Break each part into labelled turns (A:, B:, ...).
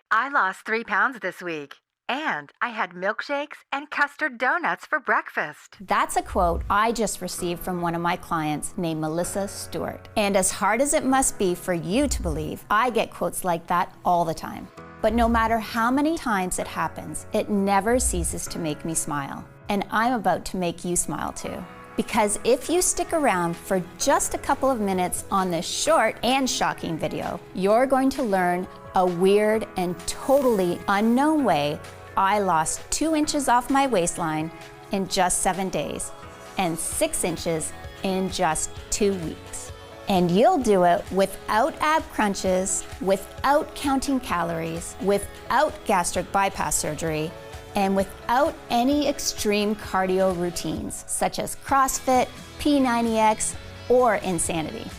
A: I lost 3 pounds this week, and I had milkshakes and custard donuts for breakfast.
B: That's a quote I just received from one of my clients named Melissa Stewart. And as hard as it must be for you to believe, I get quotes like that all the time. But no matter how many times it happens, it never ceases to make me smile. And I'm about to make you smile too. Because if you stick around for just a couple of minutes on this short and shocking video, you're going to learn a weird and totally unknown way I lost 2 inches off my waistline in just 7 days and 6 inches in just 2 weeks. And you'll do it without ab crunches, without counting calories, without gastric bypass surgery, and without any extreme cardio routines such as CrossFit, P90X, or insanity.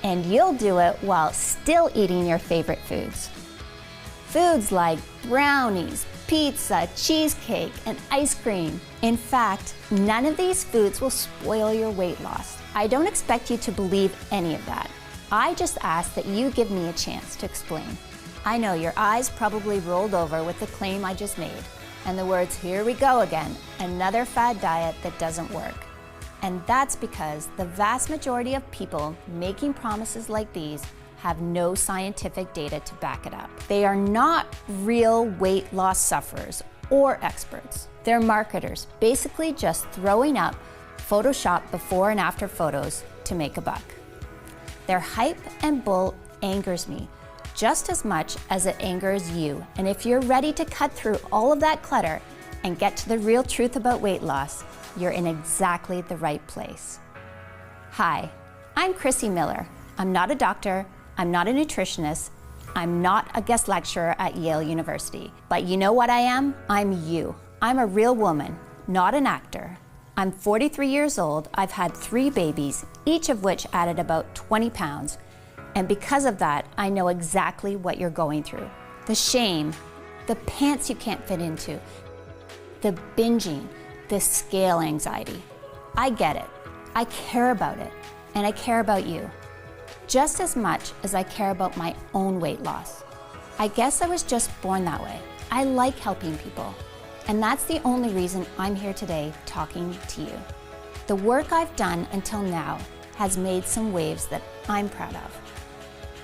B: And you'll do it while still eating your favorite foods. Foods like brownies, pizza, cheesecake, and ice cream. In fact, none of these foods will spoil your weight loss. I don't expect you to believe any of that. I just ask that you give me a chance to explain. I know your eyes probably rolled over with the claim I just made, and the words, "Here we go again, another fad diet that doesn't work." And that's because the vast majority of people making promises like these have no scientific data to back it up. They are not real weight loss sufferers or experts. They're marketers, basically just throwing up Photoshop before and after photos to make a buck. Their hype and bull angers me just as much as it angers you. And if you're ready to cut through all of that clutter and get to the real truth about weight loss, you're in exactly the right place. Hi, I'm Chrissy Miller. I'm not a doctor, I'm not a nutritionist, I'm not a guest lecturer at Yale University. But you know what I am? I'm you. I'm a real woman, not an actor. I'm 43 years old, I've had 3 babies, each of which added about 20 pounds. And because of that, I know exactly what you're going through. The shame, the pants you can't fit into, the binging, the scale anxiety. I get it. I care about it. And I care about you. Just as much as I care about my own weight loss. I guess I was just born that way. I like helping people. And that's the only reason I'm here today talking to you. The work I've done until now has made some waves that I'm proud of.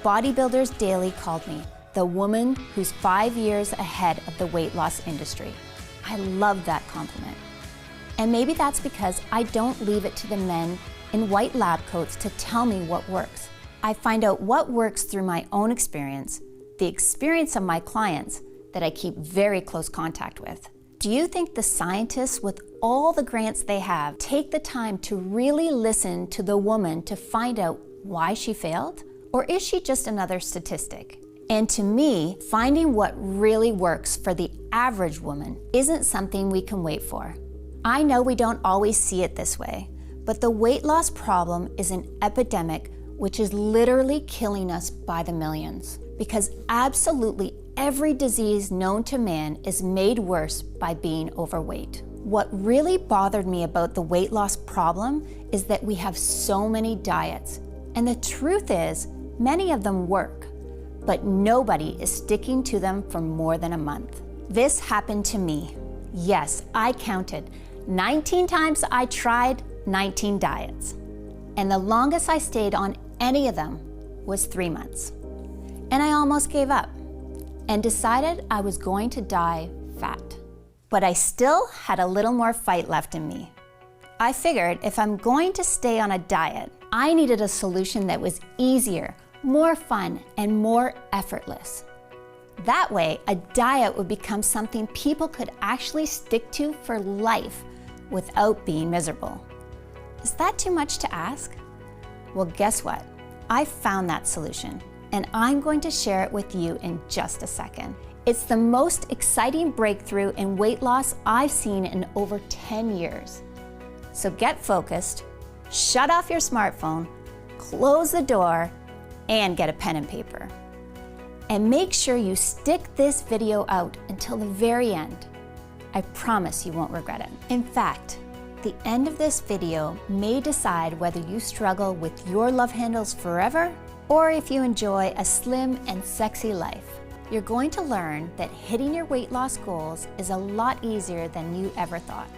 B: Bodybuilders Daily called me the woman who's 5 years ahead of the weight loss industry. I love that compliment. And maybe that's because I don't leave it to the men in white lab coats to tell me what works. I find out what works through my own experience, the experience of my clients that I keep very close contact with. Do you think the scientists, with all the grants they have, take the time to really listen to the woman to find out why she failed? Or is she just another statistic? And to me, finding what really works for the average woman isn't something we can wait for. I know we don't always see it this way, but the weight loss problem is an epidemic which is literally killing us by the millions. Because absolutely every disease known to man is made worse by being overweight. What really bothered me about the weight loss problem is that we have so many diets. And the truth is, many of them work, but nobody is sticking to them for more than a month. This happened to me. Yes, I counted. 19 times I tried 19 diets. And the longest I stayed on any of them was 3 months. And I almost gave up and decided I was going to die fat. But I still had a little more fight left in me. I figured if I'm going to stay on a diet, I needed a solution that was easier, more fun, and more effortless. That way, a diet would become something people could actually stick to for life without being miserable. Is that too much to ask? Well, guess what? I found that solution, and I'm going to share it with you in just a second. It's the most exciting breakthrough in weight loss I've seen in over 10 years. So get focused, shut off your smartphone, close the door, and get a pen and paper. And make sure you stick this video out until the very end. I promise you won't regret it. In fact, the end of this video may decide whether you struggle with your love handles forever or if you enjoy a slim and sexy life. you're going to learn that hitting your weight loss goals is a lot easier than you ever thought.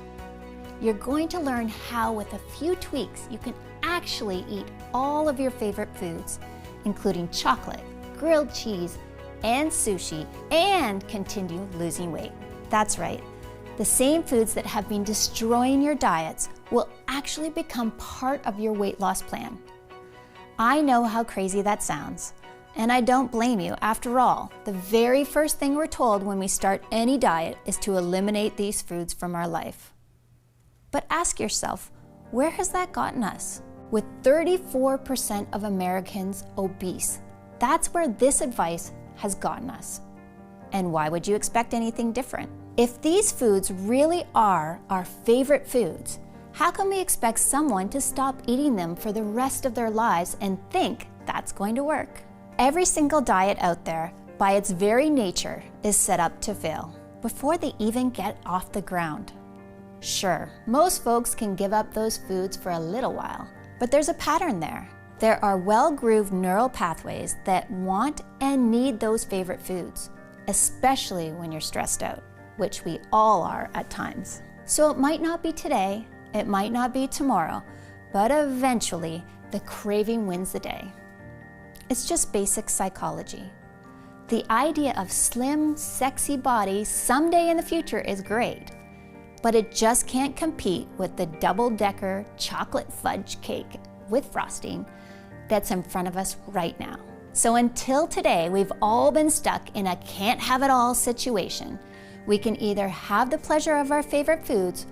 B: You're going to learn how, with a few tweaks, you can actually eat all of your favorite foods, including chocolate, grilled cheese, and sushi, and continue losing weight. That's right. The same foods that have been destroying your diets will actually become part of your weight loss plan. I know how crazy that sounds, and I don't blame you. After all, the very first thing we're told when we start any diet is to eliminate these foods from our life. But ask yourself, where has that gotten us? With 34% of Americans obese, that's where this advice has gotten us. And why would you expect anything different? If these foods really are our favorite foods, how can we expect someone to stop eating them for the rest of their lives and think that's going to work? Every single diet out there, by its very nature, is set up to fail before they even get off the ground. Sure, most folks can give up those foods for a little while, but there's a pattern there. There are well-grooved neural pathways that want and need those favorite foods, especially when you're stressed out, which we all are at times. So it might not be today, it might not be tomorrow, but eventually the craving wins the day. It's just basic psychology. The idea of slim, sexy bodies someday in the future is great, but it just can't compete with the double-decker chocolate fudge cake with frosting that's in front of us right now. So until today, we've all been stuck in a can't have it all situation. We can either have the pleasure of our favorite foods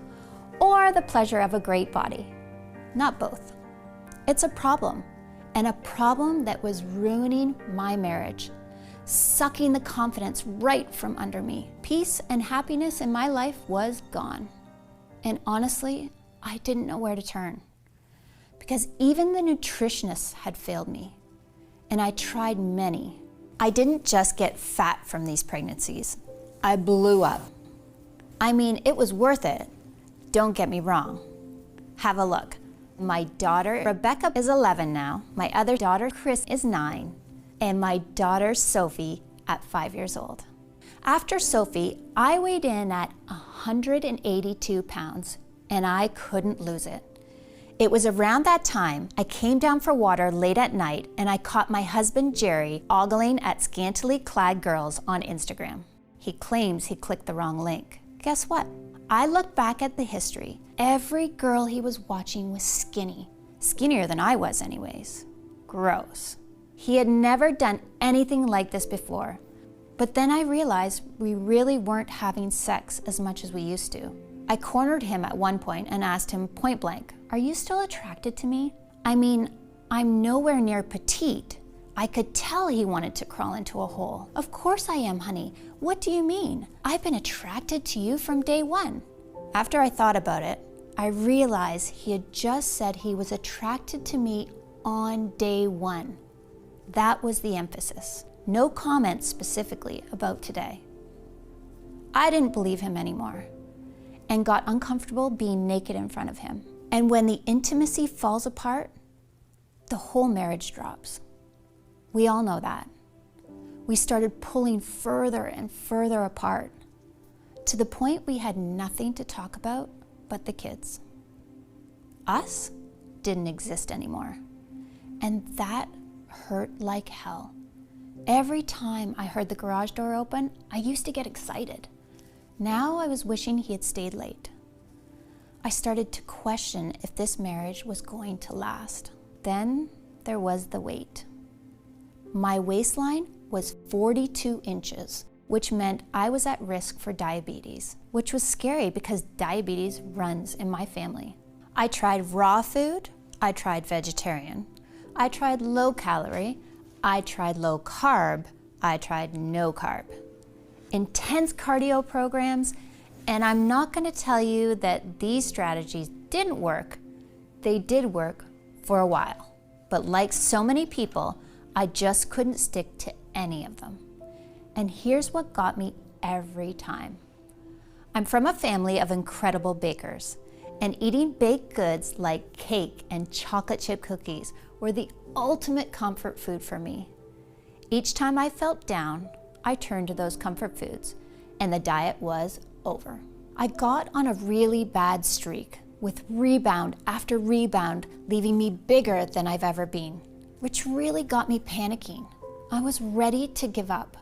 B: or the pleasure of a great body. Not both. It's a problem, and a problem that was ruining my marriage, sucking the confidence right from under me. Peace and happiness in my life was gone. And honestly, I didn't know where to turn, because even the nutritionists had failed me, and I tried many. I didn't just get fat from these pregnancies. I blew up. I mean, it was worth it. Don't get me wrong. Have a look. My daughter, Rebecca, is 11 now. My other daughter, Chris, is 9. And my daughter, Sophie, at 5 years old. After Sophie, I weighed in at 182 pounds, and I couldn't lose it. It was around that time I came down for water late at night, and I caught my husband, Jerry, ogling at scantily clad girls on Instagram. He claims he clicked the wrong link. Guess what? I looked back at the history. Every girl he was watching was skinny. Skinnier than I was anyways. Gross. He had never done anything like this before. But then I realized we really weren't having sex as much as we used to. I cornered him at one point and asked him point blank, "Are you still attracted to me? I mean, I'm nowhere near petite." I could tell he wanted to crawl into a hole. "Of course I am, honey. What do you mean? I've been attracted to you from day one." After I thought about it, I realized he had just said he was attracted to me on day one. That was the emphasis. No comment specifically about today. I didn't believe him anymore and got uncomfortable being naked in front of him. And when the intimacy falls apart, the whole marriage drops. We all know that. We started pulling further and further apart to the point we had nothing to talk about but the kids. Us didn't exist anymore. And that hurt like hell. Every time I heard the garage door open, I used to get excited. Now I was wishing he had stayed late. I started to question if this marriage was going to last. Then there was the weight. My waistline was 42 inches, which meant I was at risk for diabetes, which was scary because diabetes runs in my family. I tried raw food, I tried vegetarian, I tried low calorie, I tried low carb, I tried no carb. Intense cardio programs, and I'm not going to tell you that these strategies didn't work. They did work for a while, but like so many people, I just couldn't stick to any of them. And here's what got me every time. I'm from a family of incredible bakers, and eating baked goods like cake and chocolate chip cookies were the ultimate comfort food for me. Each time I felt down, I turned to those comfort foods, and the diet was over. I got on a really bad streak, with rebound after rebound, leaving me bigger than I've ever been, which really got me panicking. I was ready to give up.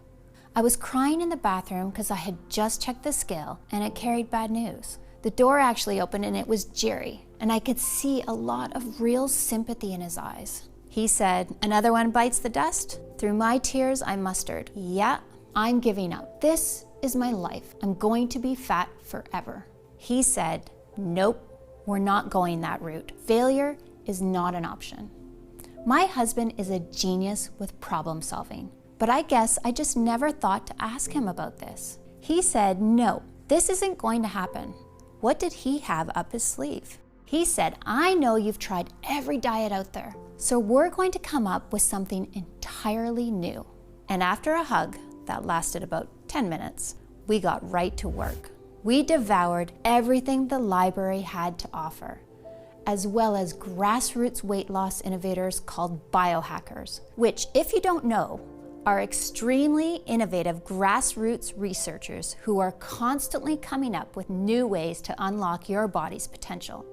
B: I was crying in the bathroom because I had just checked the scale and it carried bad news. The door actually opened and it was Jerry, and I could see a lot of real sympathy in his eyes. He said, "Another one bites the dust?" Through my tears, I mustered, "Yeah, I'm giving up. This is my life. I'm going to be fat forever." He said, "Nope, we're not going that route. Failure is not an option." My husband is a genius with problem solving, but I guess I just never thought to ask him about this. He said, "No, this isn't going to happen." What did he have up his sleeve? He said, "I know you've tried every diet out there, so we're going to come up with something entirely new." And after a hug that lasted about 10 minutes, we got right to work. We devoured everything the library had to offer, as well as grassroots weight loss innovators called biohackers, which, if you don't know, are extremely innovative grassroots researchers who are constantly coming up with new ways to unlock your body's potential.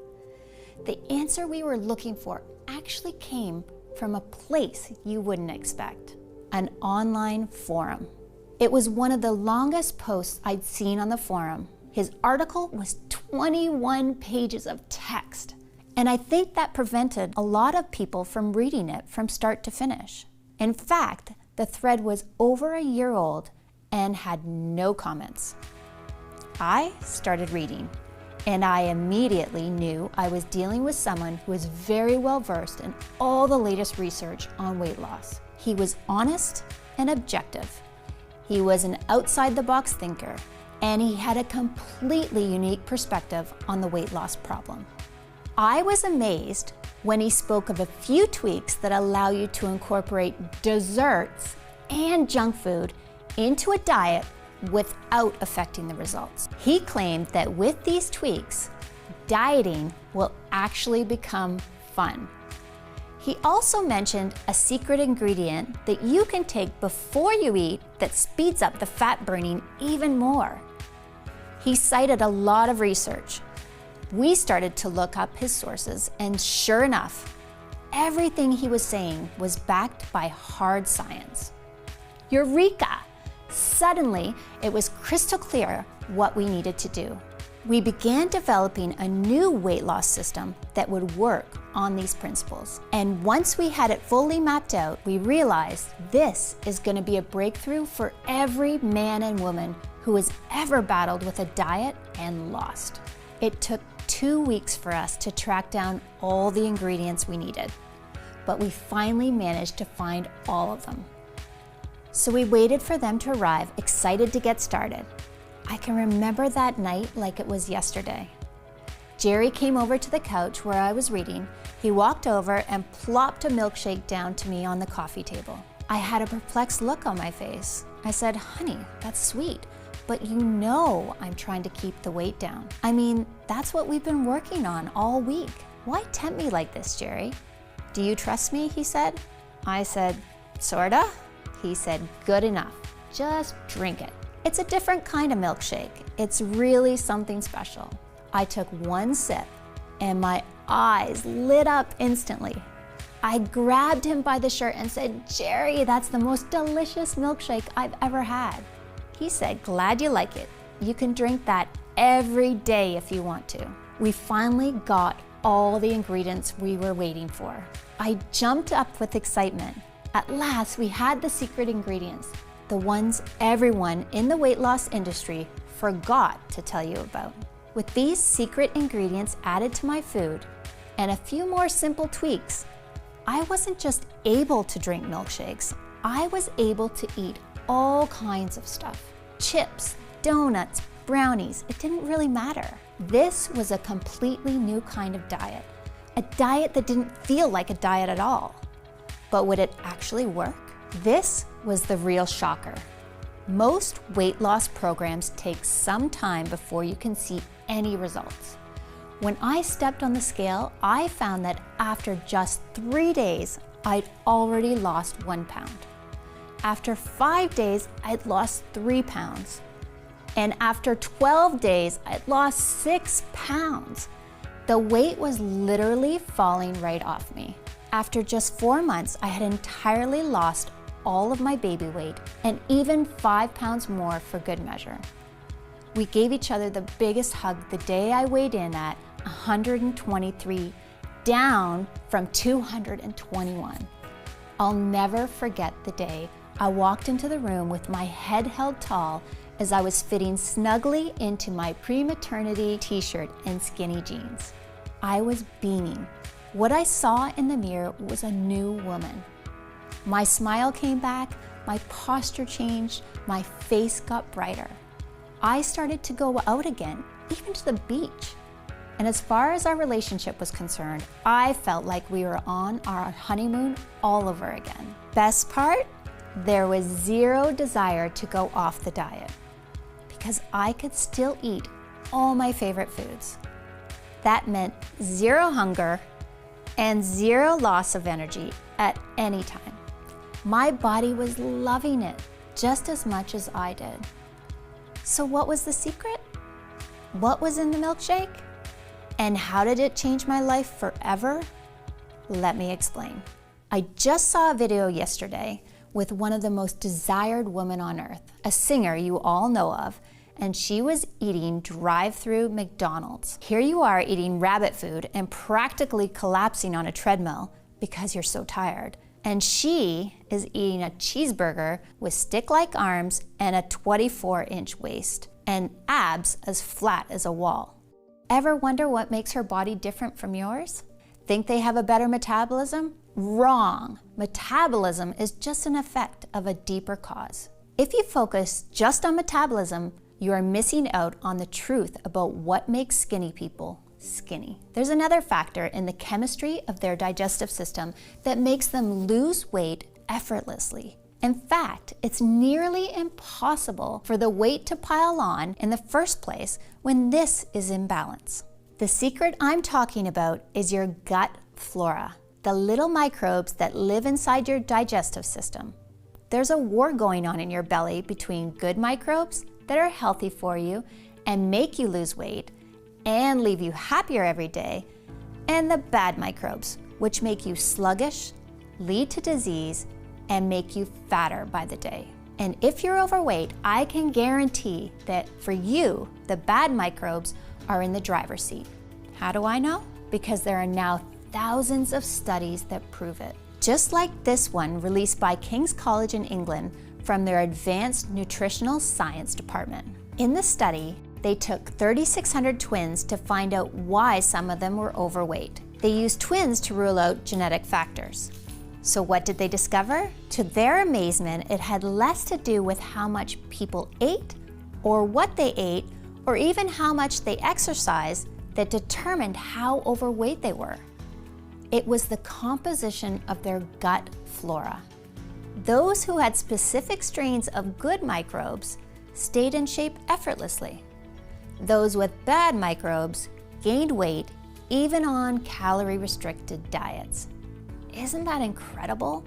B: The answer we were looking for actually came from a place you wouldn't expect: an online forum. It was one of the longest posts I'd seen on the forum. His article was 21 pages of text, and I think that prevented a lot of people from reading it from start to finish. In fact, the thread was over a year old and had no comments. I started reading, and I immediately knew I was dealing with someone who was very well versed in all the latest research on weight loss. He was honest and objective. He was an outside-the-box thinker, and he had a completely unique perspective on the weight loss problem. I was amazed when he spoke of a few tweaks that allow you to incorporate desserts and junk food into a diet without affecting the results. He claimed that with these tweaks, dieting will actually become fun. He also mentioned a secret ingredient that you can take before you eat that speeds up the fat burning even more. He cited a lot of research. We started to look up his sources, and sure enough, everything he was saying was backed by hard science. Eureka! Suddenly, it was crystal clear what we needed to do. We began developing a new weight loss system that would work on these principles. And once we had it fully mapped out, we realized this is going to be a breakthrough for every man and woman who has ever battled with a diet and lost. It took 2 weeks for us to track down all the ingredients we needed, but we finally managed to find all of them. So we waited for them to arrive, excited to get started. I can remember that night like it was yesterday. Jerry came over to the couch where I was reading. He walked over and plopped a milkshake down to me on the coffee table. I had a perplexed look on my face. I said, "Honey, that's sweet, but you know I'm trying to keep the weight down. I mean, that's what we've been working on all week. Why tempt me like this, Jerry?" "Do you trust me?" he said. I said, "Sorta." He said, "Good enough. Just drink it. It's a different kind of milkshake. It's really something special." I took one sip and my eyes lit up instantly. I grabbed him by the shirt and said, "Jerry, that's the most delicious milkshake I've ever had." He said, "Glad you like it. You can drink that every day if you want to." We finally got all the ingredients we were waiting for. I jumped up with excitement. At last, we had the secret ingredients, the ones everyone in the weight loss industry forgot to tell you about. With these secret ingredients added to my food and a few more simple tweaks, I wasn't just able to drink milkshakes, I was able to eat all kinds of stuff. Chips, donuts, brownies, it didn't really matter. This was a completely new kind of diet, a diet that didn't feel like a diet at all. But would it actually work? This was the real shocker. Most weight loss programs take some time before you can see any results. When I stepped on the scale, I found that after just 3 days, I'd already lost 1 pound. After 5 days, I'd lost 3 pounds. And after 12 days, I'd lost 6 pounds. The weight was literally falling right off me. After just 4 months, I had entirely lost all of my baby weight and even 5 pounds more for good measure. We gave each other the biggest hug the day I weighed in at 123, down from 221. I'll never forget the day I walked into the room with my head held tall as I was fitting snugly into my pre-maternity t-shirt and skinny jeans. I was beaming. What I saw in the mirror was a new woman. My smile came back, my posture changed, my face got brighter. I started to go out again, even to the beach. And as far as our relationship was concerned, I felt like we were on our honeymoon all over again. Best part? There was zero desire to go off the diet because I could still eat all my favorite foods. That meant zero hunger and zero loss of energy at any time. My body was loving it just as much as I did. So what was the secret? What was in the milkshake? And how did it change my life forever? Let me explain. I just saw a video yesterday with one of the most desired women on earth, a singer you all know of, and she was eating drive-through McDonald's. Here you are eating rabbit food and practically collapsing on a treadmill because you're so tired. And she is eating a cheeseburger with stick-like arms and a 24-inch waist and abs as flat as a wall. Ever wonder what makes her body different from yours? Think they have a better metabolism? Wrong. Metabolism is just an effect of a deeper cause. If you focus just on metabolism, you are missing out on the truth about what makes skinny people skinny. There's another factor in the chemistry of their digestive system that makes them lose weight effortlessly. In fact, it's nearly impossible for the weight to pile on in the first place when this is in balance. The secret I'm talking about is your gut flora, the little microbes that live inside your digestive system. There's a war going on in your belly between good microbes that are healthy for you and make you lose weight and leave you happier every day, and the bad microbes, which make you sluggish, lead to disease, and make you fatter by the day. And if you're overweight, I can guarantee that for you, the bad microbes are in the driver's seat. How do I know? Because there are now thousands of studies that prove it. Just like this one released by King's College in England from their Advanced Nutritional Science Department. In the study, they took 3,600 twins to find out why some of them were overweight. They used twins to rule out genetic factors. So what did they discover? To their amazement, it had less to do with how much people ate, or what they ate, or even how much they exercised that determined how overweight they were. It was the composition of their gut flora. Those who had specific strains of good microbes stayed in shape effortlessly. Those with bad microbes gained weight even on calorie-restricted diets. Isn't that incredible?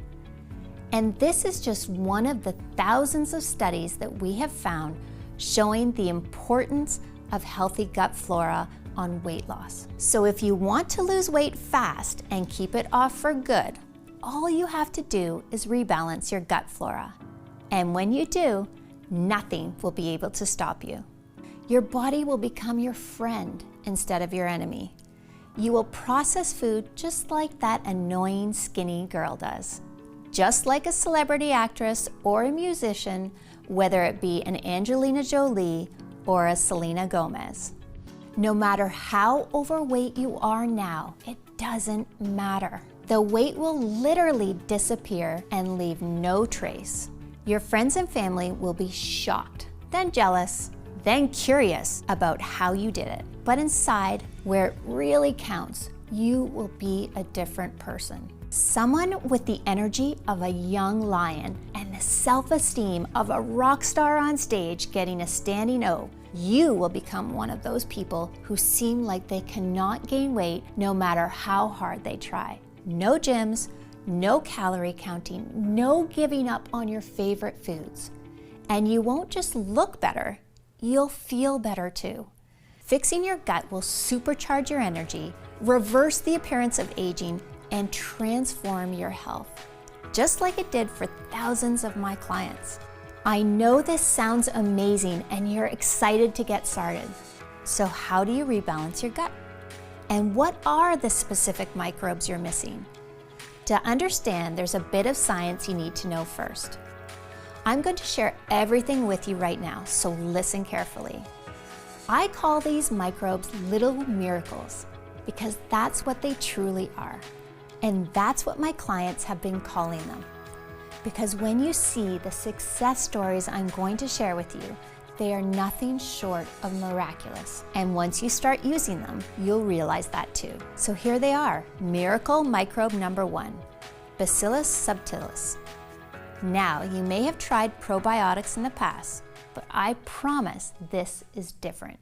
B: And this is just one of the thousands of studies that we have found showing the importance of healthy gut flora on weight loss. So if you want to lose weight fast and keep it off for good, all you have to do is rebalance your gut flora. And when you do, nothing will be able to stop you. Your body will become your friend instead of your enemy. You will process food just like that annoying skinny girl does. Just like a celebrity actress or a musician, whether it be an Angelina Jolie or a Selena Gomez. No matter how overweight you are now, it doesn't matter. The weight will literally disappear and leave no trace. Your friends and family will be shocked, then jealous, then curious about how you did it. But inside, where it really counts, you will be a different person. Someone with the energy of a young lion and the self-esteem of a rock star on stage getting a standing O. You will become one of those people who seem like they cannot gain weight no matter how hard they try. No gyms, no calorie counting, no giving up on your favorite foods. And you won't just look better, you'll feel better too. Fixing your gut will supercharge your energy, reverse the appearance of aging, and transform your health, just like it did for thousands of my clients. I know this sounds amazing and you're excited to get started. So how do you rebalance your gut? And what are the specific microbes you're missing? To understand, there's a bit of science you need to know first. I'm going to share everything with you right now, so listen carefully. I call these microbes little miracles because that's what they truly are. And that's what my clients have been calling them. Because when you see the success stories I'm going to share with you, they are nothing short of miraculous. And once you start using them, you'll realize that too. So here they are, miracle microbe number 1, Bacillus subtilis. Now, you may have tried probiotics in the past, but I promise this is different.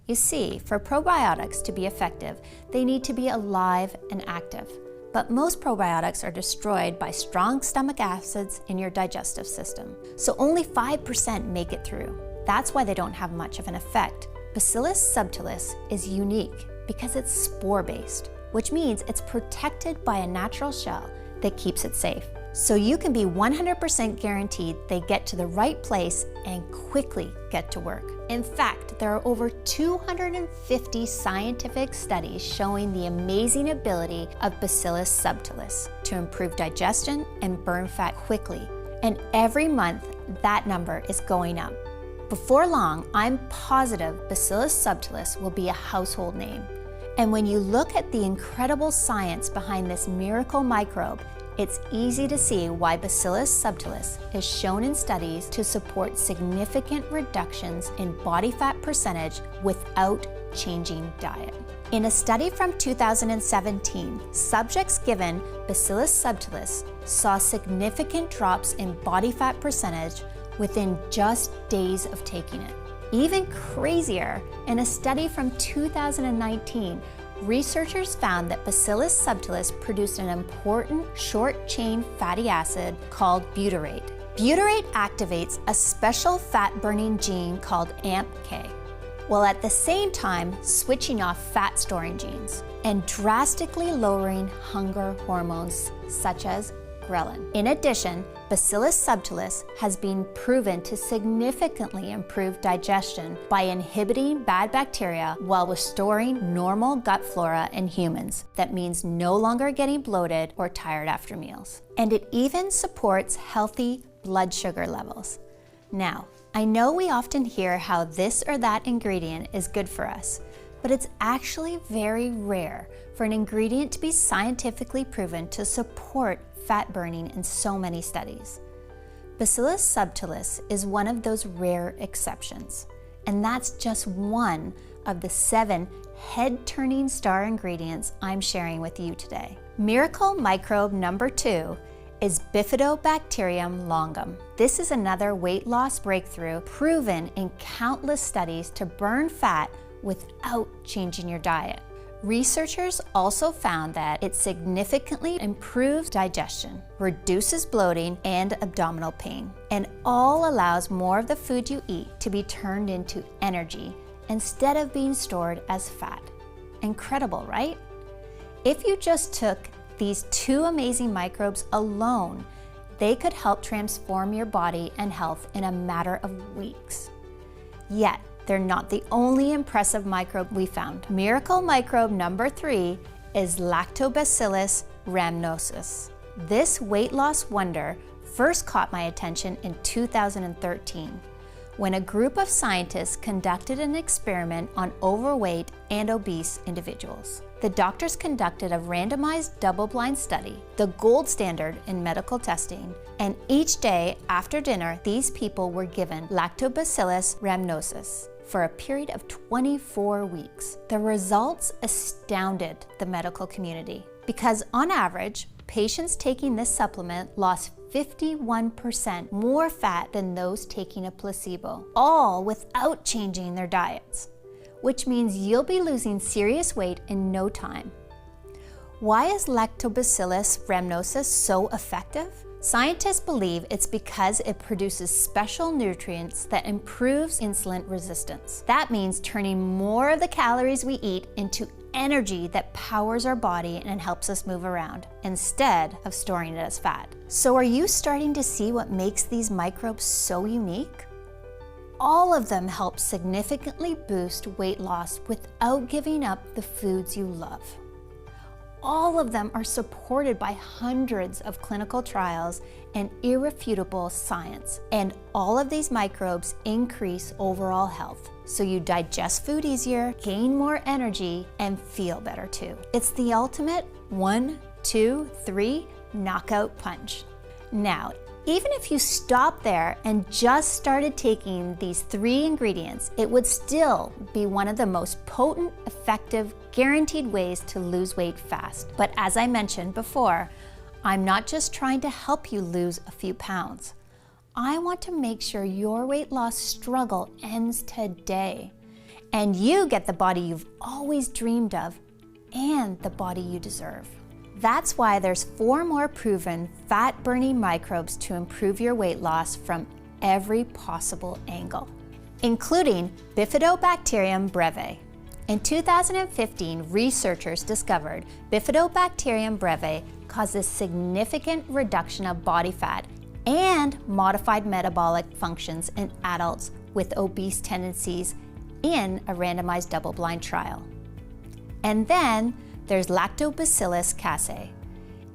B: You see, for probiotics to be effective, they need to be alive and active. But most probiotics are destroyed by strong stomach acids in your digestive system. So only 5% make it through. That's why they don't have much of an effect. Bacillus subtilis is unique because it's spore-based, which means it's protected by a natural shell that keeps it safe. So you can be 100% guaranteed they get to the right place and quickly get to work. In fact, there are over 250 scientific studies showing the amazing ability of Bacillus subtilis to improve digestion and burn fat quickly. And every month, that number is going up. Before long, I'm positive Bacillus subtilis will be a household name. And when you look at the incredible science behind this miracle microbe, it's easy to see why Bacillus subtilis is shown in studies to support significant reductions in body fat percentage without changing diet. In a study from 2017, subjects given Bacillus subtilis saw significant drops in body fat percentage within just days of taking it. Even crazier, in a study from 2019, researchers found that Bacillus subtilis produced an important short-chain fatty acid called butyrate. Butyrate activates a special fat-burning gene called AMPK, while at the same time switching off fat-storing genes and drastically lowering hunger hormones such as ghrelin. In addition, Bacillus subtilis has been proven to significantly improve digestion by inhibiting bad bacteria while restoring normal gut flora in humans. That means no longer getting bloated or tired after meals. And it even supports healthy blood sugar levels. Now, I know we often hear how this or that ingredient is good for us, but it's actually very rare for an ingredient to be scientifically proven to support fat burning in so many studies. Bacillus subtilis is one of those rare exceptions, and that's just one of the 7 head-turning star ingredients I'm sharing with you today. Miracle microbe number 2 is Bifidobacterium longum. This is another weight loss breakthrough proven in countless studies to burn fat without changing your diet. Researchers also found that it significantly improves digestion, reduces bloating and abdominal pain, and all allows more of the food you eat to be turned into energy instead of being stored as fat. Incredible, right? If you just took these 2 amazing microbes alone, they could help transform your body and health in a matter of weeks. Yet, they're not the only impressive microbe we found. Miracle microbe number 3 is Lactobacillus rhamnosus. This weight loss wonder first caught my attention in 2013 when a group of scientists conducted an experiment on overweight and obese individuals. The doctors conducted a randomized double-blind study, the gold standard in medical testing, and each day after dinner, these people were given Lactobacillus rhamnosus for a period of 24 weeks. The results astounded the medical community because on average, patients taking this supplement lost 51% more fat than those taking a placebo, all without changing their diets, which means you'll be losing serious weight in no time. Why is Lactobacillus rhamnosus so effective? Scientists believe it's because it produces special nutrients that improves insulin resistance. That means turning more of the calories we eat into energy that powers our body and helps us move around, instead of storing it as fat. So are you starting to see what makes these microbes so unique? All of them help significantly boost weight loss without giving up the foods you love. All of them are supported by hundreds of clinical trials and irrefutable science. And all of these microbes increase overall health. So you digest food easier, gain more energy, and feel better too. It's the ultimate 1, 2, 3 knockout punch. Now, even if you stopped there and just started taking these 3 ingredients, it would still be one of the most potent, effective, guaranteed ways to lose weight fast. But as I mentioned before, I'm not just trying to help you lose a few pounds. I want to make sure your weight loss struggle ends today, and you get the body you've always dreamed of and the body you deserve. That's why there's 4 more proven fat-burning microbes to improve your weight loss from every possible angle, including Bifidobacterium breve. In 2015, researchers discovered Bifidobacterium breve causes significant reduction of body fat and modified metabolic functions in adults with obese tendencies in a randomized double-blind trial. And then there's Lactobacillus casei.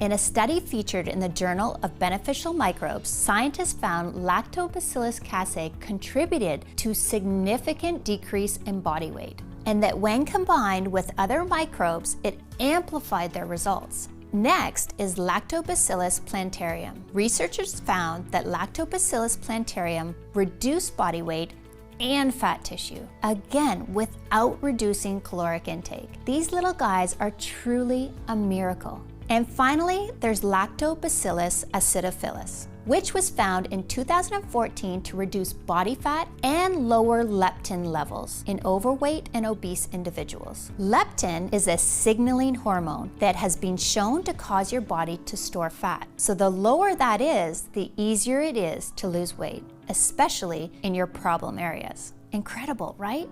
B: In a study featured in the Journal of Beneficial Microbes, scientists found Lactobacillus casei contributed to significant decrease in body weight, and that when combined with other microbes, it amplified their results. Next is Lactobacillus plantarum. Researchers found that Lactobacillus plantarum reduced body weight and fat tissue, again without reducing caloric intake. These little guys are truly a miracle. And finally, there's Lactobacillus acidophilus, which was found in 2014 to reduce body fat and lower leptin levels in overweight and obese individuals. Leptin is a signaling hormone that has been shown to cause your body to store fat. So the lower that is, the easier it is to lose weight, especially in your problem areas. Incredible, right?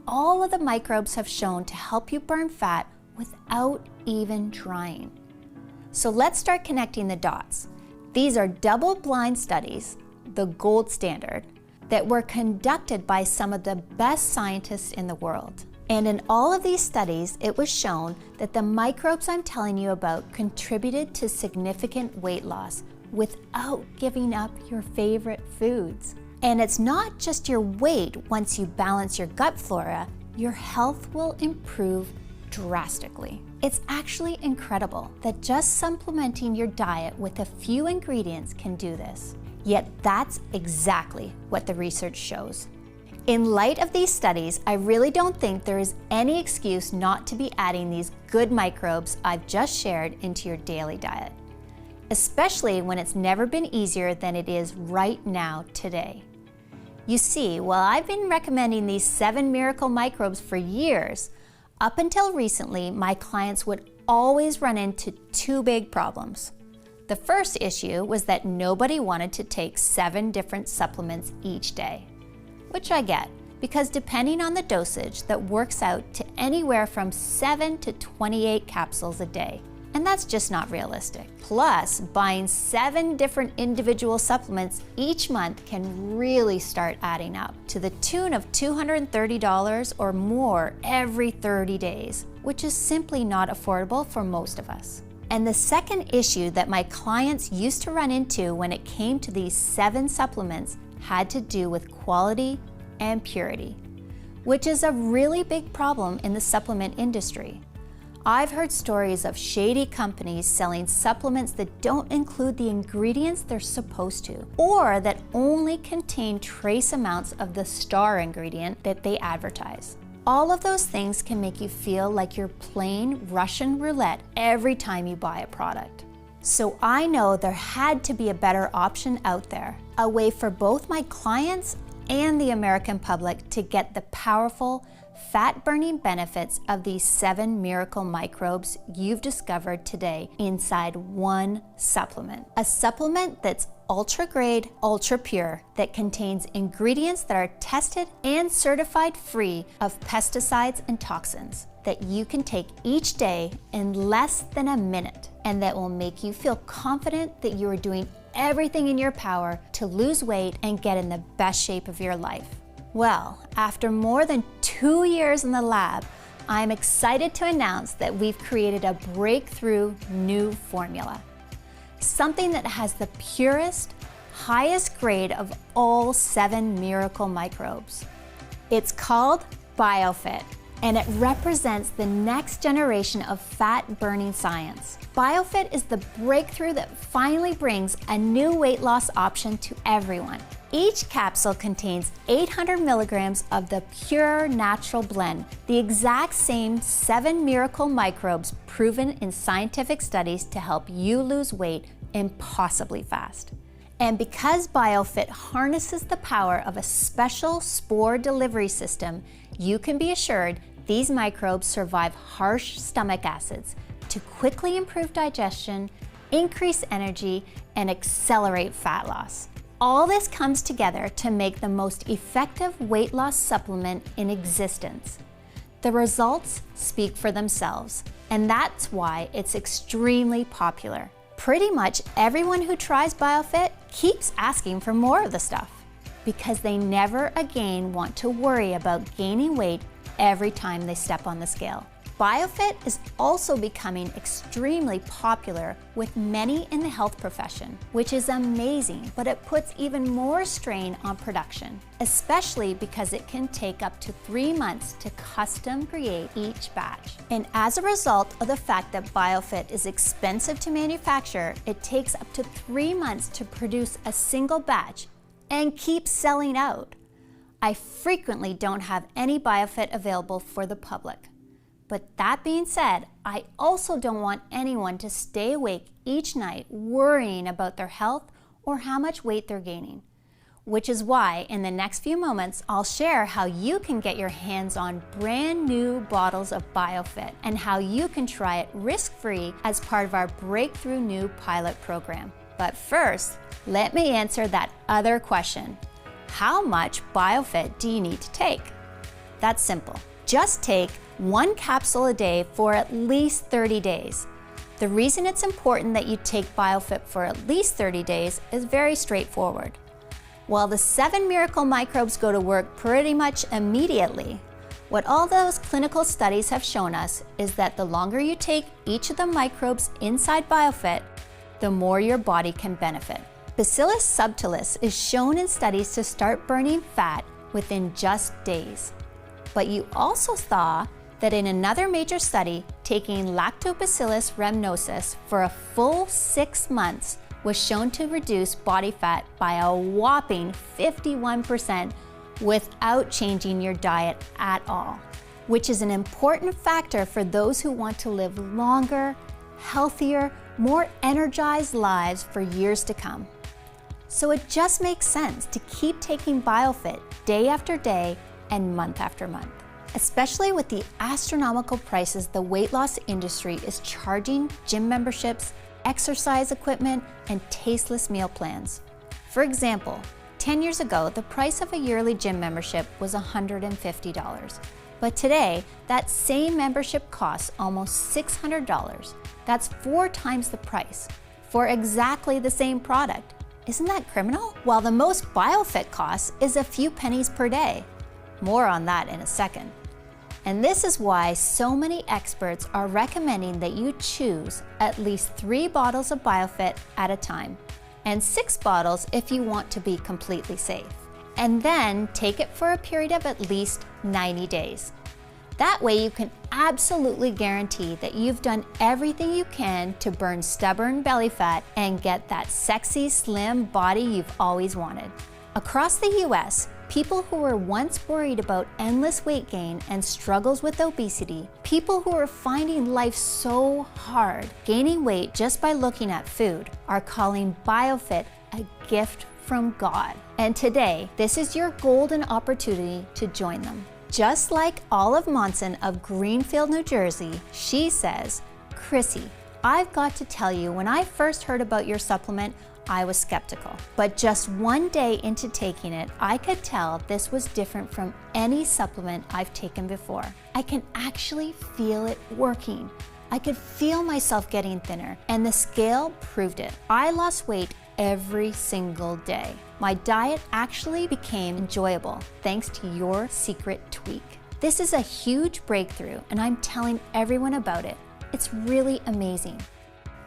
B: All of the microbes have shown to help you burn fat without even trying. So let's start connecting the dots. These are double-blind studies, the gold standard, that were conducted by some of the best scientists in the world. And in all of these studies, it was shown that the microbes I'm telling you about contributed to significant weight loss without giving up your favorite foods. And it's not just your weight. Once you balance your gut flora, your health will improve drastically. It's actually incredible that just supplementing your diet with a few ingredients can do this. Yet that's exactly what the research shows. In light of these studies, I really don't think there is any excuse not to be adding these good microbes I've just shared into your daily diet, especially when it's never been easier than it is right now today. You see, while I've been recommending these 7 miracle microbes for years, up until recently, my clients would always run into 2 big problems. The first issue was that nobody wanted to take 7 different supplements each day, which I get, because depending on the dosage, that works out to anywhere from 7 to 28 capsules a day. And that's just not realistic. Plus, buying 7 different individual supplements each month can really start adding up to the tune of $230 or more every 30 days, which is simply not affordable for most of us. And the second issue that my clients used to run into when it came to these 7 supplements had to do with quality and purity, which is a really big problem in the supplement industry. I've heard stories of shady companies selling supplements that don't include the ingredients they're supposed to, or that only contain trace amounts of the star ingredient that they advertise. All of those things can make you feel like you're playing Russian roulette every time you buy a product. So I know there had to be a better option out there, a way for both my clients and the American public to get the powerful, fat-burning benefits of these 7 miracle microbes you've discovered today inside one supplement. A supplement that's ultra-grade, ultra-pure, that contains ingredients that are tested and certified free of pesticides and toxins, that you can take each day in less than a minute, and that will make you feel confident that you are doing everything in your power to lose weight and get in the best shape of your life. Well, after more than 2 years in the lab, I'm excited to announce that we've created a breakthrough new formula. Something that has the purest, highest grade of all 7 miracle microbes. It's called BioFit, and it represents the next generation of fat-burning science. BioFit is the breakthrough that finally brings a new weight loss option to everyone. Each capsule contains 800 milligrams of the pure natural blend, the exact same 7 miracle microbes proven in scientific studies to help you lose weight impossibly fast. And because BioFit harnesses the power of a special spore delivery system, you can be assured these microbes survive harsh stomach acids to quickly improve digestion, increase energy, and accelerate fat loss. All this comes together to make the most effective weight loss supplement in existence. The results speak for themselves, and that's why it's extremely popular. Pretty much everyone who tries BioFit keeps asking for more of the stuff because they never again want to worry about gaining weight every time they step on the scale. BioFit is also becoming extremely popular with many in the health profession, which is amazing, but it puts even more strain on production, especially because it can take up to 3 months to custom create each batch. And as a result of the fact that BioFit is expensive to manufacture, it takes up to 3 months to produce a single batch and keeps selling out. I frequently don't have any BioFit available for the public. But that being said, I also don't want anyone to stay awake each night worrying about their health or how much weight they're gaining. Which is why in the next few moments, I'll share how you can get your hands on brand new bottles of BioFit and how you can try it risk-free as part of our breakthrough new pilot program. But first, let me answer that other question. How much BioFit do you need to take? That's simple. Just take 1 capsule a day for at least 30 days. The reason it's important that you take BioFit for at least 30 days is very straightforward. While the 7 miracle microbes go to work pretty much immediately, what all those clinical studies have shown us is that the longer you take each of the microbes inside BioFit, the more your body can benefit. Bacillus subtilis is shown in studies to start burning fat within just days. But you also saw that in another major study, taking Lactobacillus rhamnosus for a full 6 months was shown to reduce body fat by a whopping 51% without changing your diet at all, which is an important factor for those who want to live longer, healthier, more energized lives for years to come. So it just makes sense to keep taking BioFit day after day and month after month, especially with the astronomical prices the weight loss industry is charging gym memberships, exercise equipment, and tasteless meal plans. For example, 10 years ago, the price of a yearly gym membership was $150. But today, that same membership costs almost $600. That's 4 times the price for exactly the same product. Isn't that criminal? While the most BioFit costs is a few pennies per day. More on that in a second. And this is why so many experts are recommending that you choose at least 3 bottles of BioFit at a time, and 6 bottles if you want to be completely safe. And then take it for a period of at least 90 days. That way you can absolutely guarantee that you've done everything you can to burn stubborn belly fat and get that sexy, slim body you've always wanted. Across the US, people who were once worried about endless weight gain and struggles with obesity, people who are finding life so hard, gaining weight just by looking at food, are calling BioFit a gift from God. And today, this is your golden opportunity to join them. Just like Olive Monson of Greenfield, New Jersey, she says, "Chrissy, I've got to tell you, when I first heard about your supplement, I was skeptical. But just one day into taking it, I could tell this was different from any supplement I've taken before. I can actually feel it working. I could feel myself getting thinner, and the scale proved it. I lost weight every single day. My diet actually became enjoyable thanks to your secret tweak. This is a huge breakthrough, and I'm telling everyone about it. It's really amazing."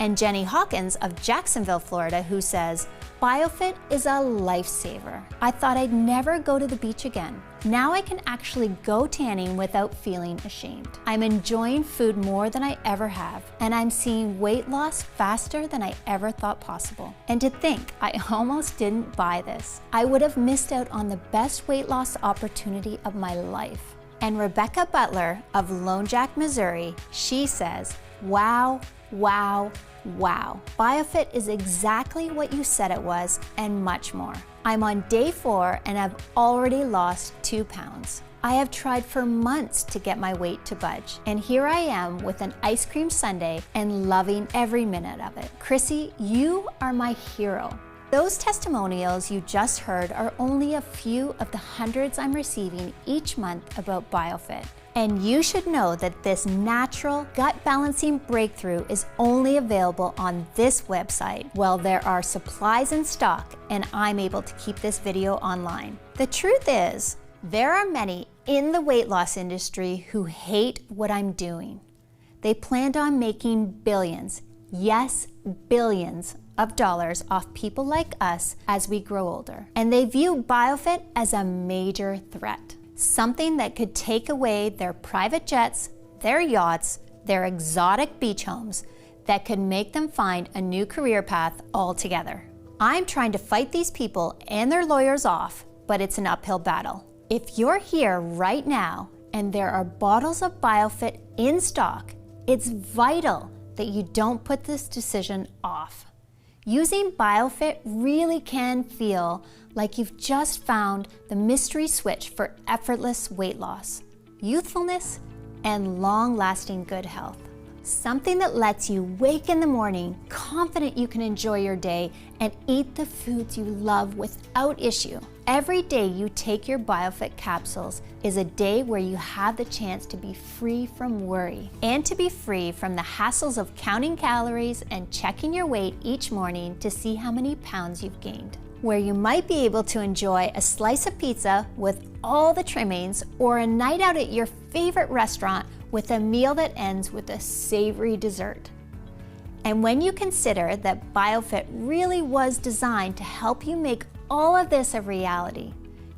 B: And Jenny Hawkins of Jacksonville, Florida, who says, "BioFit is a lifesaver. I thought I'd never go to the beach again. Now I can actually go tanning without feeling ashamed. I'm enjoying food more than I ever have, and I'm seeing weight loss faster than I ever thought possible. And to think, I almost didn't buy this. I would have missed out on the best weight loss opportunity of my life." And Rebecca Butler of Lone Jack, Missouri, she says, "Wow, wow, wow. BioFit is exactly what you said it was and much more. I'm on day 4 and I've already lost 2 pounds. I have tried for months to get my weight to budge, and here I am with an ice cream sundae and loving every minute of it. Chrissy, you are my hero." Those testimonials you just heard are only a few of the hundreds I'm receiving each month about BioFit. And you should know that this natural gut balancing breakthrough is only available on this website. Well, there are supplies in stock, and I'm able to keep this video online. The truth is, there are many in the weight loss industry who hate what I'm doing. They planned on making billions, yes, billions of dollars off people like us as we grow older. And they view BioFit as a major threat, something that could take away their private jets, their yachts, their exotic beach homes, that could make them find a new career path altogether. I'm trying to fight these people and their lawyers off, but it's an uphill battle. If you're here right now and there are bottles of BioFit in stock, it's vital that you don't put this decision off. Using BioFit really can feel like you've just found the mystery switch for effortless weight loss, youthfulness, and long-lasting good health. Something that lets you wake in the morning confident you can enjoy your day and eat the foods you love without issue. Every day you take your BioFit capsules is a day where you have the chance to be free from worry and to be free from the hassles of counting calories and checking your weight each morning to see how many pounds you've gained. Where you might be able to enjoy a slice of pizza with all the trimmings or a night out at your favorite restaurant with a meal that ends with a savory dessert. And when you consider that BioFit really was designed to help you make all of this a reality,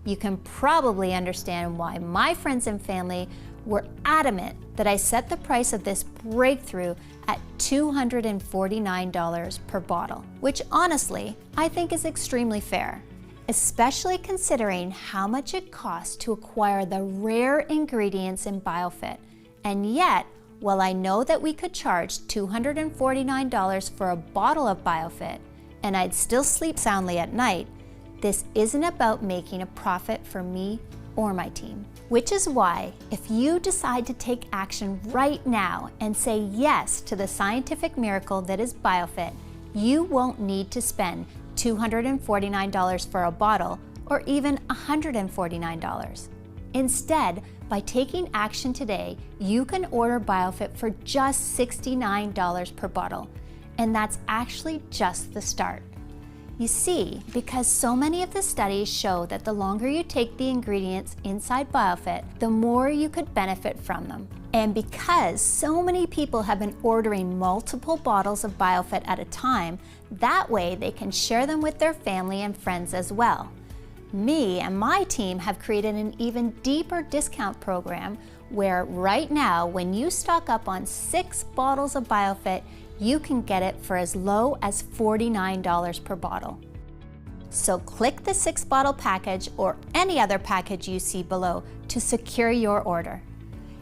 B: you can probably understand why my friends and family were adamant that I set the price of this breakthrough at $249 per bottle, which honestly, I think is extremely fair, especially considering how much it costs to acquire the rare ingredients in BioFit. And yet, while I know that we could charge $249 for a bottle of BioFit, and I'd still sleep soundly at night, this isn't about making a profit for me or my team. Which is why, if you decide to take action right now and say yes to the scientific miracle that is BioFit, you won't need to spend $249 for a bottle or even $149. Instead, by taking action today, you can order BioFit for just $69 per bottle, and that's actually just the start. You see, because so many of the studies show that the longer you take the ingredients inside BioFit, the more you could benefit from them. And because so many people have been ordering multiple bottles of BioFit at a time, that way they can share them with their family and friends as well. Me and my team have created an even deeper discount program where right now, when you stock up on 6 bottles of BioFit, you can get it for as low as $49 per bottle. So click the 6-bottle package or any other package you see below to secure your order.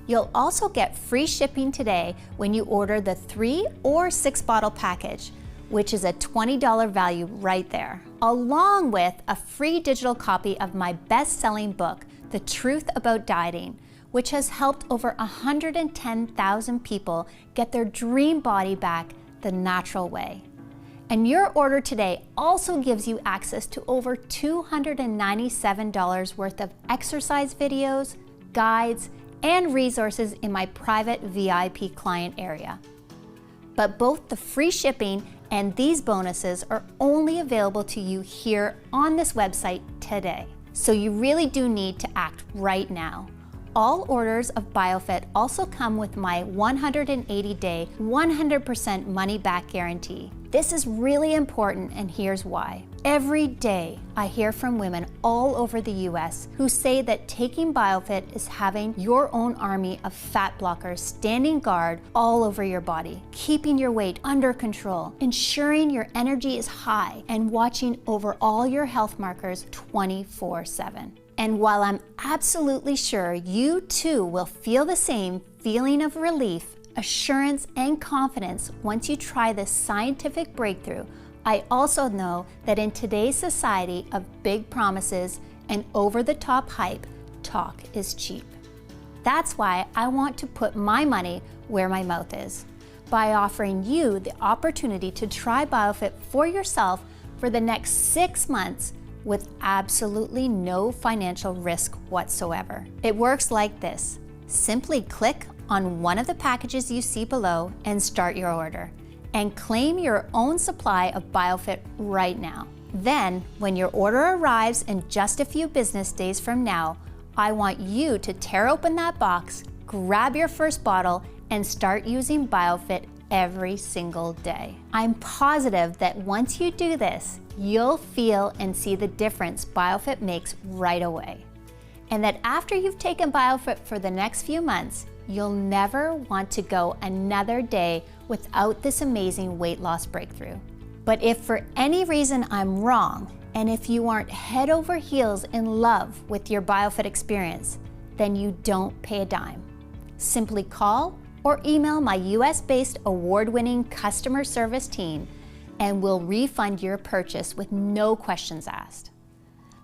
B: You'll also get free shipping today when you order the 3 or 6-bottle package, which is a $20 value right there, along with a free digital copy of my best-selling book, The Truth About Dieting, which has helped over 110,000 people get their dream body back the natural way. And your order today also gives you access to over $297 worth of exercise videos, guides, and resources in my private VIP client area. But both the free shipping and these bonuses are only available to you here on this website today. So you really do need to act right now. All orders of BioFit also come with my 180-day, 100% money-back guarantee. This is really important, and here's why. Every day, I hear from women all over the US who say that taking BioFit is having your own army of fat blockers standing guard all over your body, keeping your weight under control, ensuring your energy is high, and watching over all your health markers 24/7. And while I'm absolutely sure you too will feel the same feeling of relief, assurance, and confidence once you try this scientific breakthrough, I also know that in today's society of big promises and over-the-top hype, talk is cheap. That's why I want to put my money where my mouth is, by offering you the opportunity to try BioFit for yourself for the next 6 months with absolutely no financial risk whatsoever. It works like this. Simply click on one of the packages you see below and start your order, and claim your own supply of BioFit right now. Then, when your order arrives in just a few business days from now, I want you to tear open that box, grab your first bottle, and start using BioFit every single day. I'm positive that once you do this, you'll feel and see the difference BioFit makes right away. And that after you've taken BioFit for the next few months, you'll never want to go another day without this amazing weight loss breakthrough. But if for any reason I'm wrong, and if you aren't head over heels in love with your BioFit experience, then you don't pay a dime. Simply call or email my US-based award-winning customer service team, and we'll refund your purchase with no questions asked.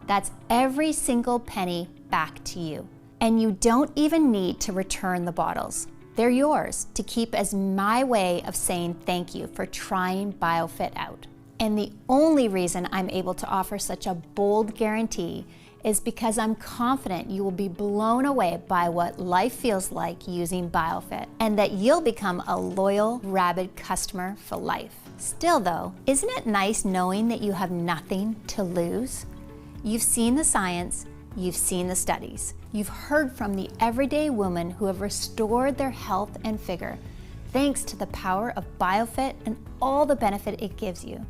B: That's every single penny back to you. And you don't even need to return the bottles. They're yours to keep as my way of saying thank you for trying BioFit out. And the only reason I'm able to offer such a bold guarantee is because I'm confident you will be blown away by what life feels like using BioFit, and that you'll become a loyal, rabid customer for life. Still though, isn't it nice knowing that you have nothing to lose? You've seen the science, you've seen the studies, you've heard from the everyday women who have restored their health and vigor, thanks to the power of BioFit and all the benefit it gives you.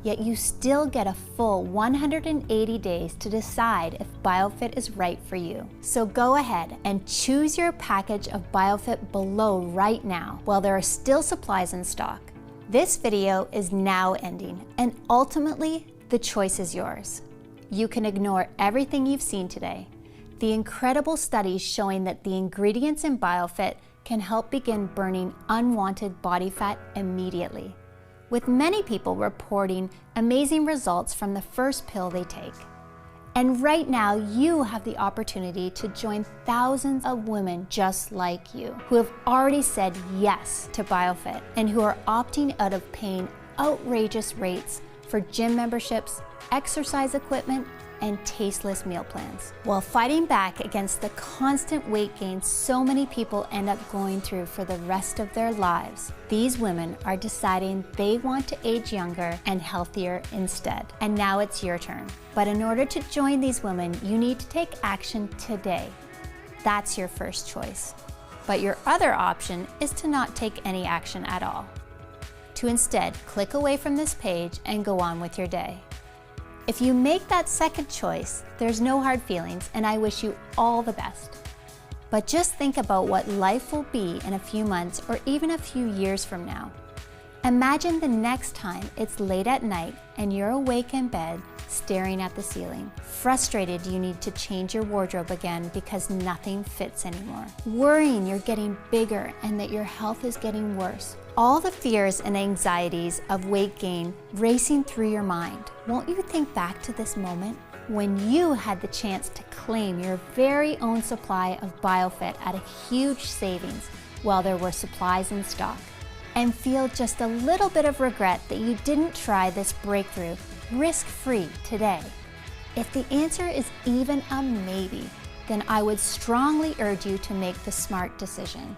B: Yet you still get a full 180 days to decide if BioFit is right for you. So go ahead and choose your package of BioFit below right now while there are still supplies in stock. This video is now ending, and ultimately the choice is yours. You can ignore everything you've seen today. The incredible studies showing that the ingredients in BioFit can help begin burning unwanted body fat immediately, with many people reporting amazing results from the first pill they take. And right now, you have the opportunity to join thousands of women just like you, who have already said yes to BioFit and who are opting out of paying outrageous rates for gym memberships, exercise equipment, and tasteless meal plans, while fighting back against the constant weight gain so many people end up going through for the rest of their lives. These women are deciding they want to age younger and healthier instead. And now it's your turn. But in order to join these women, you need to take action today. That's your first choice. But your other option is to not take any action at all. To instead click away from this page and go on with your day. If you make that second choice, there's no hard feelings, and I wish you all the best. But just think about what life will be in a few months or even a few years from now. Imagine the next time it's late at night and you're awake in bed staring at the ceiling, frustrated you need to change your wardrobe again because nothing fits anymore, worrying you're getting bigger and that your health is getting worse. All the fears and anxieties of weight gain racing through your mind. Won't you think back to this moment when you had the chance to claim your very own supply of BioFit at a huge savings while there were supplies in stock, and feel just a little bit of regret that you didn't try this breakthrough risk-free today? If the answer is even a maybe, then I would strongly urge you to make the smart decision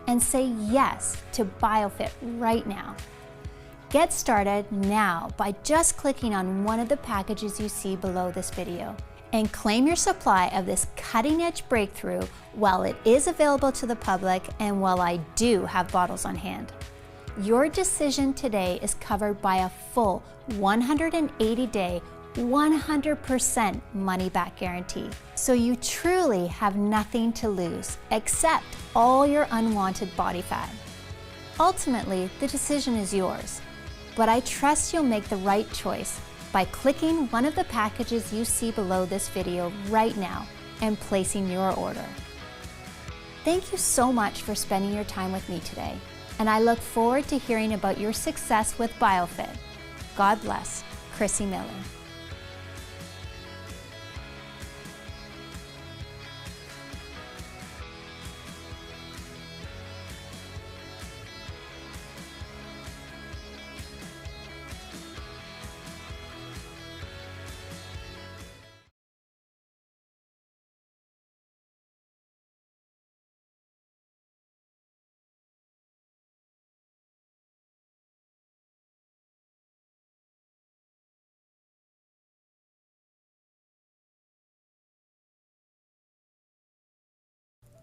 B: and say yes to BioFit right now. Get started now by just clicking on one of the packages you see below this video and claim your supply of this cutting-edge breakthrough while it is available to the public and while I do have bottles on hand. Your decision today is covered by a full 180-day, 100% money-back guarantee. So you truly have nothing to lose except all your unwanted body fat. Ultimately, the decision is yours, but I trust you'll make the right choice by clicking one of the packages you see below this video right now and placing your order. Thank you so much for spending your time with me today, and I look forward to hearing about your success with BioFit. God bless. Chrissy Miller.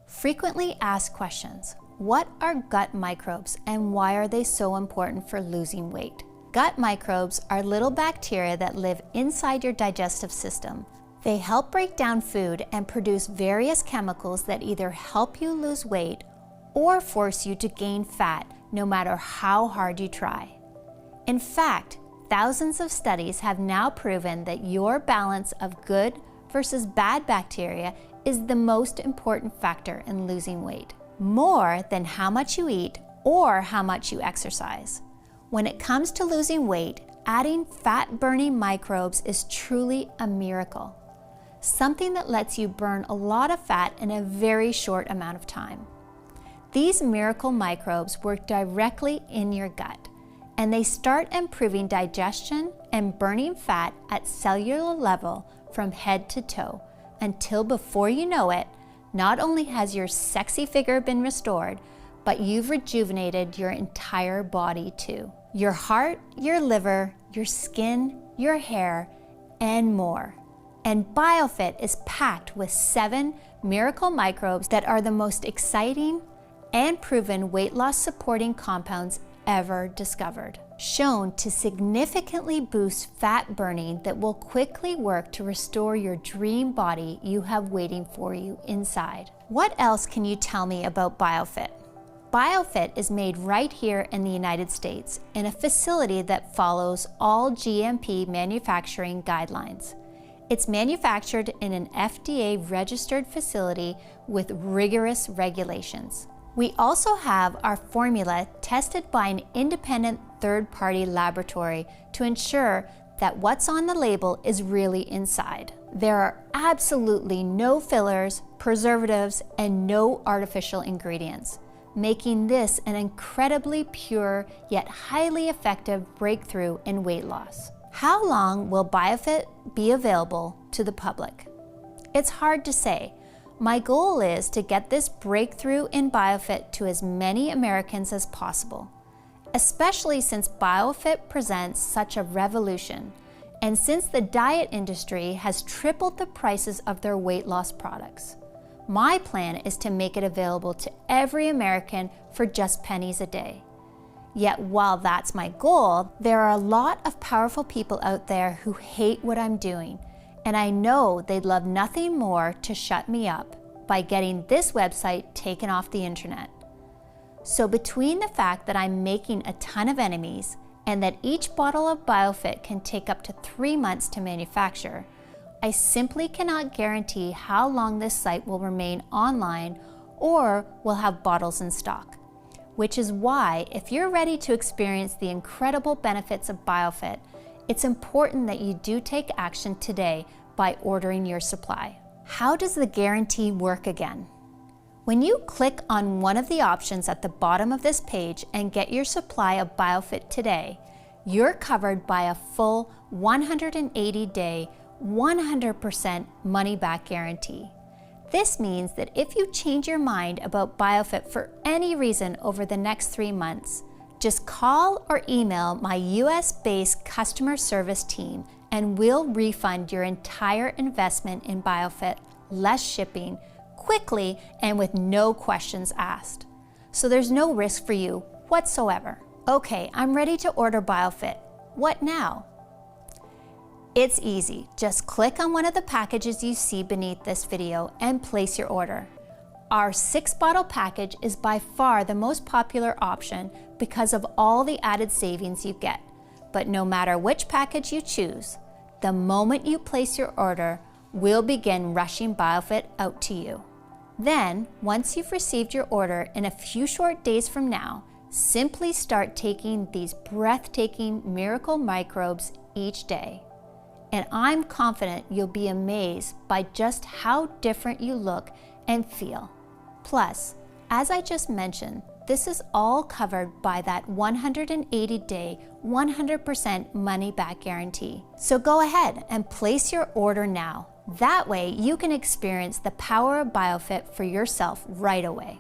B: Frequently asked questions. What are gut microbes and why are they so important for losing weight? Gut microbes are little bacteria that live inside your digestive system. They help break down food and produce various chemicals that either help you lose weight or force you to gain fat, no matter how hard you try. In fact, thousands of studies have now proven that your balance of good versus bad bacteria is the most important factor in losing weight, more than how much you eat or how much you exercise. When it comes to losing weight, adding fat-burning microbes is truly a miracle, something that lets you burn a lot of fat in a very short amount of time. These miracle microbes work directly in your gut, and they start improving digestion and burning fat at cellular level from head to toe, until before you know it, not only has your sexy figure been restored, but you've rejuvenated your entire body too. Your heart, your liver, your skin, your hair, and more. And BioFit is packed with 7 miracle microbes that are the most exciting and proven weight loss supporting compounds ever discovered, shown to significantly boost fat burning that will quickly work to restore your dream body you have waiting for you inside. What else can you tell me about BioFit? BioFit is made right here in the United States in a facility that follows all GMP manufacturing guidelines. It's manufactured in an FDA-registered facility with rigorous regulations. We also have our formula tested by an independent third-party laboratory to ensure that what's on the label is really inside. There are absolutely no fillers, preservatives, and no artificial ingredients, making this an incredibly pure yet highly effective breakthrough in weight loss. How long will BioFit be available to the public? It's hard to say. My goal is to get this breakthrough in BioFit to as many Americans as possible, especially since BioFit presents such a revolution, and since the diet industry has tripled the prices of their weight loss products. My plan is to make it available to every American for just pennies a day. Yet while that's my goal, there are a lot of powerful people out there who hate what I'm doing, and I know they'd love nothing more to shut me up by getting this website taken off the internet. So between the fact that I'm making a ton of enemies and that each bottle of BioFit can take up to 3 months to manufacture, I simply cannot guarantee how long this site will remain online or will have bottles in stock. Which is why, if you're ready to experience the incredible benefits of BioFit, it's important that you do take action today by ordering your supply. How does the guarantee work again? When you click on one of the options at the bottom of this page and get your supply of BioFit today, you're covered by a full 180-day, 100% money-back guarantee. This means that if you change your mind about BioFit for any reason over the next 3 months, just call or email my US-based customer service team and we'll refund your entire investment in BioFit, less shipping, quickly and with no questions asked. So there's no risk for you whatsoever. Okay, I'm ready to order BioFit. What now? It's easy. Just click on one of the packages you see beneath this video and place your order. Our 6-bottle package is by far the most popular option because of all the added savings you get. But no matter which package you choose, the moment you place your order, we'll begin rushing BioFit out to you. Then, once you've received your order in a few short days from now, simply start taking these breathtaking miracle microbes each day. And I'm confident you'll be amazed by just how different you look and feel. Plus, as I just mentioned, this is all covered by that 180-day, 100% money-back guarantee. So go ahead and place your order now. That way you can experience the power of BioFit for yourself right away.